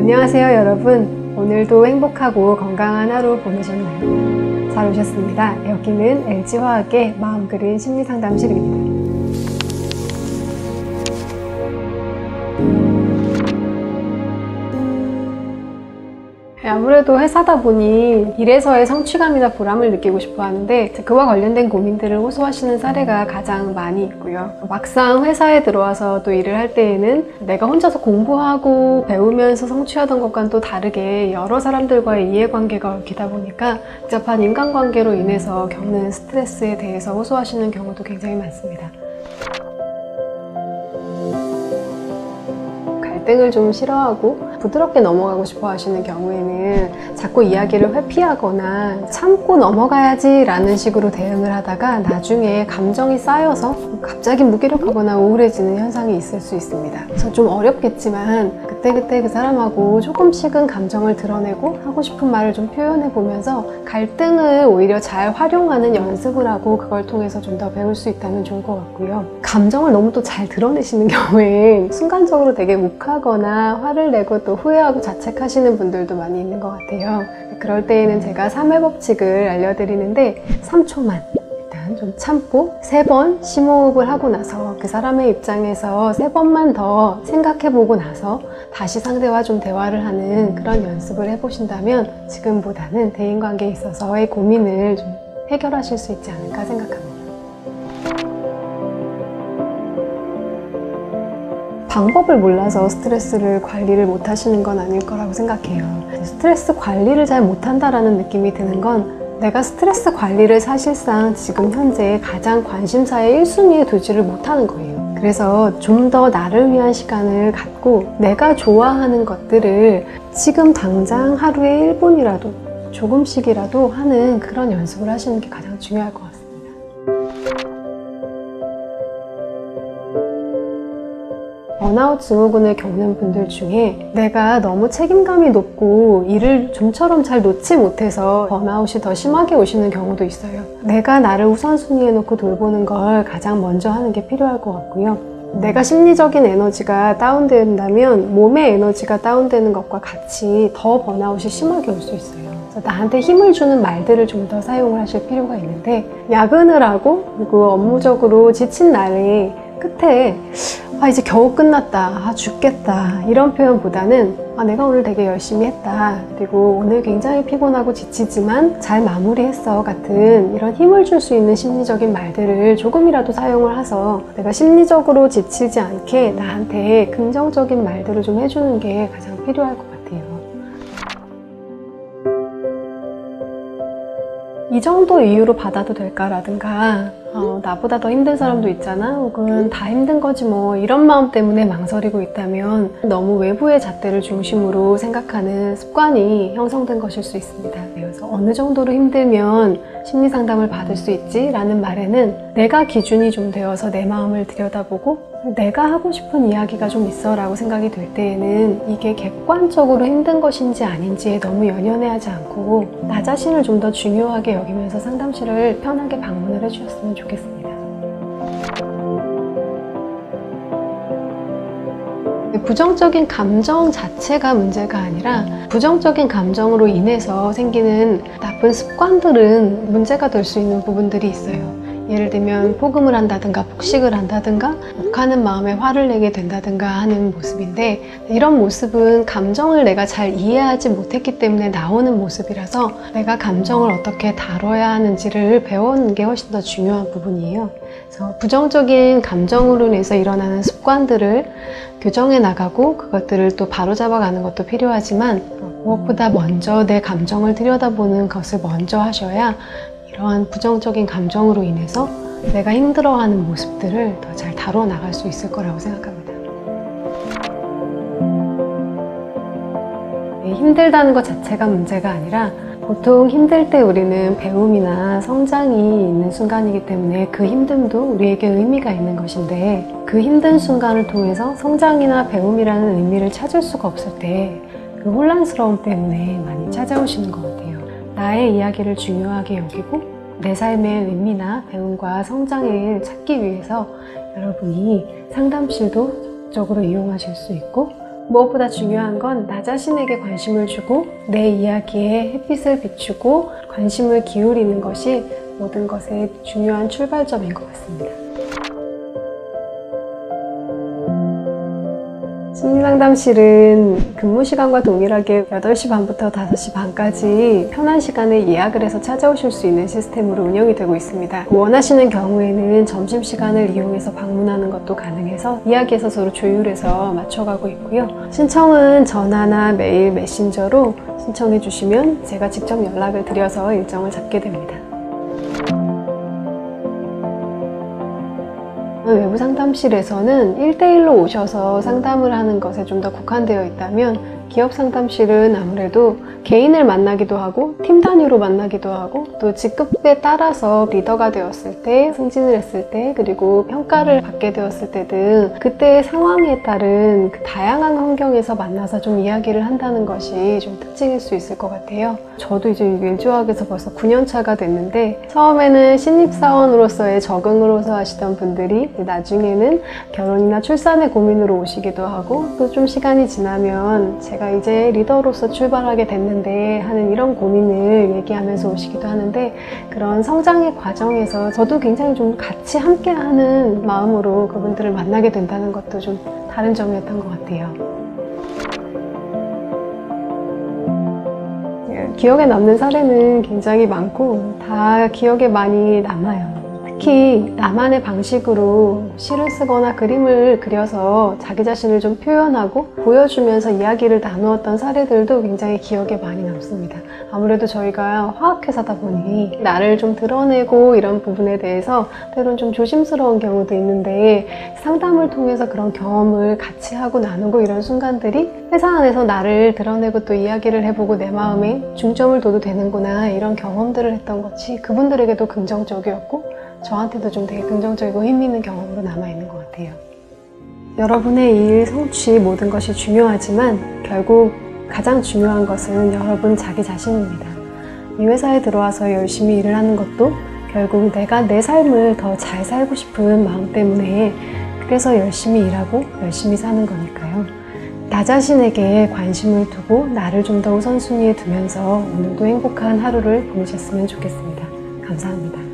안녕하세요 여러분. 오늘도 행복하고 건강한 하루 보내셨나요? 잘 오셨습니다. 여기는 LG화학의 마음그린 심리상담실입니다. 아무래도 회사다 보니 일에서의 성취감이나 보람을 느끼고 싶어 하는데 그와 관련된 고민들을 호소하시는 사례가 가장 많이 있고요. 막상 회사에 들어와서 또 일을 할 때에는 내가 혼자서 공부하고 배우면서 성취하던 것과는 또 다르게 여러 사람들과의 이해관계가 얽히다 보니까 복잡한 인간관계로 인해서 겪는 스트레스에 대해서 호소하시는 경우도 굉장히 많습니다. 갈등을 좀 싫어하고 부드럽게 넘어가고 싶어 하시는 경우에는 자꾸 이야기를 회피하거나 참고 넘어가야지 라는 식으로 대응을 하다가 나중에 감정이 쌓여서 갑자기 무기력하거나 우울해지는 현상이 있을 수 있습니다. 그래서 좀 어렵겠지만 그때그때 그 사람하고 조금씩은 감정을 드러내고 하고 싶은 말을 좀 표현해 보면서 갈등을 오히려 잘 활용하는 연습을 하고 그걸 통해서 좀 더 배울 수 있다면 좋을 것 같고요. 감정을 너무 또 잘 드러내시는 경우엔 순간적으로 되게 욱하거나 화를 내고 또 후회하고 자책하시는 분들도 많이 있는 것 같아요. 그럴 때에는 제가 3회 법칙을 알려드리는데 3초만 일단 좀 참고 3번 심호흡을 하고 나서 그 사람의 입장에서 3번만 더 생각해보고 나서 다시 상대와 좀 대화를 하는 그런 연습을 해보신다면 지금보다는 대인관계에 있어서의 고민을 좀 해결하실 수 있지 않을까 생각합니다. 방법을 몰라서 스트레스를 관리를 못 하시는 건 아닐 거라고 생각해요. 스트레스 관리를 잘 못한다라는 느낌이 드는 건 내가 스트레스 관리를 사실상 지금 현재 가장 관심사의 1순위에 두지를 못하는 거예요. 그래서 좀 더 나를 위한 시간을 갖고 내가 좋아하는 것들을 지금 당장 하루에 1분이라도 조금씩이라도 하는 그런 연습을 하시는 게 가장 중요할 것 같습니다. 번아웃 증후군을 겪는 분들 중에 내가 너무 책임감이 높고 일을 좀처럼 잘 놓지 못해서 번아웃이 더 심하게 오시는 경우도 있어요. 내가 나를 우선순위에 놓고 돌보는 걸 가장 먼저 하는 게 필요할 것 같고요. 내가 심리적인 에너지가 다운된다면 몸의 에너지가 다운되는 것과 같이 더 번아웃이 심하게 올 수 있어요. 그래서 나한테 힘을 주는 말들을 좀 더 사용을 하실 필요가 있는데 야근을 하고 그리고 업무적으로 지친 날에 끝에 이제 겨우 끝났다, 죽겠다 이런 표현보다는 내가 오늘 되게 열심히 했다, 그리고 오늘 굉장히 피곤하고 지치지만 잘 마무리했어 같은 이런 힘을 줄 수 있는 심리적인 말들을 조금이라도 사용을 해서 내가 심리적으로 지치지 않게 나한테 긍정적인 말들을 좀 해주는 게 가장 필요할 것 같아요. 이 정도 이유로 받아도 될까라든가 나보다 더 힘든 사람도 있잖아, 혹은 다 힘든 거지 뭐 이런 마음 때문에 망설이고 있다면 너무 외부의 잣대를 중심으로 생각하는 습관이 형성된 것일 수 있습니다. 그래서 어느 정도로 힘들면 심리상담을 받을 수 있지? 라는 말에는 내가 기준이 좀 되어서 내 마음을 들여다보고 내가 하고 싶은 이야기가 좀 있어 라고 생각이 될 때에는 이게 객관적으로 힘든 것인지 아닌지에 너무 연연해하지 않고 나 자신을 좀 더 중요하게 여기면서 상담실을 편하게 방문을 해주셨으면 좋겠습니다. 부정적인 감정 자체가 문제가 아니라 부정적인 감정으로 인해서 생기는 나쁜 습관들은 문제가 될 수 있는 부분들이 있어요. 예를 들면 폭음을 한다든가 폭식을 한다든가 욱하는 마음에 화를 내게 된다든가 하는 모습인데, 이런 모습은 감정을 내가 잘 이해하지 못했기 때문에 나오는 모습이라서 내가 감정을 어떻게 다뤄야 하는지를 배우는 게 훨씬 더 중요한 부분이에요. 그래서 부정적인 감정으로 인해서 일어나는 습관들을 교정해 나가고 그것들을 또 바로잡아가는 것도 필요하지만 무엇보다 먼저 내 감정을 들여다보는 것을 먼저 하셔야 이러한 부정적인 감정으로 인해서 내가 힘들어하는 모습들을 더 잘 다뤄 나갈 수 있을 거라고 생각합니다. 힘들다는 것 자체가 문제가 아니라 보통 힘들 때 우리는 배움이나 성장이 있는 순간이기 때문에 그 힘듦도 우리에게 의미가 있는 것인데, 그 힘든 순간을 통해서 성장이나 배움이라는 의미를 찾을 수가 없을 때 그 혼란스러움 때문에 많이 찾아오시는 것 같아요. 나의 이야기를 중요하게 여기고 내 삶의 의미나 배움과 성장을 찾기 위해서 여러분이 상담실도 적극적으로 이용하실 수 있고 무엇보다 중요한 건 나 자신에게 관심을 주고 내 이야기에 햇빛을 비추고 관심을 기울이는 것이 모든 것의 중요한 출발점인 것 같습니다. 심리상담실은 근무 시간과 동일하게 8시 반부터 5시 반까지 편한 시간에 예약을 해서 찾아오실 수 있는 시스템으로 운영이 되고 있습니다. 원하시는 경우에는 점심시간을 이용해서 방문하는 것도 가능해서 이야기해서 서로 조율해서 맞춰가고 있고요. 신청은 전화나 메일, 메신저로 신청해 주시면 제가 직접 연락을 드려서 일정을 잡게 됩니다. 외부 상담실에서는 1대1로 오셔서 상담을 하는 것에 좀 더 국한되어 있다면 기업 상담실은 아무래도 개인을 만나기도 하고 팀 단위로 만나기도 하고 또 직급에 따라서 리더가 되었을 때, 승진을 했을 때, 그리고 평가를 받게 되었을 때 등 그때의 상황에 따른 그 다양한 환경에서 만나서 좀 이야기를 한다는 것이 좀 특징일 수 있을 것 같아요. 저도 이제 왼조학에서 벌써 9년 차가 됐는데 처음에는 신입사원으로서의 적응으로서 하시던 분들이 나중에는 결혼이나 출산의 고민으로 오시기도 하고 또 좀 시간이 지나면 제가 이제 리더로서 출발하게 됐는데 하는 이런 고민을 얘기하면서 오시기도 하는데 그런 성장의 과정에서 저도 굉장히 좀 같이 함께하는 마음으로 그분들을 만나게 된다는 것도 좀 다른 점이었던 것 같아요. 기억에 남는 사례는 굉장히 많고 다 기억에 많이 남아요. 특히 나만의 방식으로 시를 쓰거나 그림을 그려서 자기 자신을 좀 표현하고 보여주면서 이야기를 나누었던 사례들도 굉장히 기억에 많이 남습니다. 아무래도 저희가 화학회사다 보니 나를 좀 드러내고 이런 부분에 대해서 때론 좀 조심스러운 경우도 있는데 상담을 통해서 그런 경험을 같이 하고 나누고 이런 순간들이 회사 안에서 나를 드러내고 또 이야기를 해보고 내 마음에 중점을 둬도 되는구나 이런 경험들을 했던 것이 그분들에게도 긍정적이었고 저한테도 좀 되게 긍정적이고 힘있는 경험으로 남아있는 것 같아요. 여러분의 일 성취 모든 것이 중요하지만 결국 가장 중요한 것은 여러분 자기 자신입니다. 이 회사에 들어와서 열심히 일을 하는 것도 결국 내가 내 삶을 더 잘 살고 싶은 마음 때문에 그래서 열심히 일하고 열심히 사는 거니까요. 나 자신에게 관심을 두고 나를 좀 더 우선순위에 두면서 오늘도 행복한 하루를 보내셨으면 좋겠습니다. 감사합니다.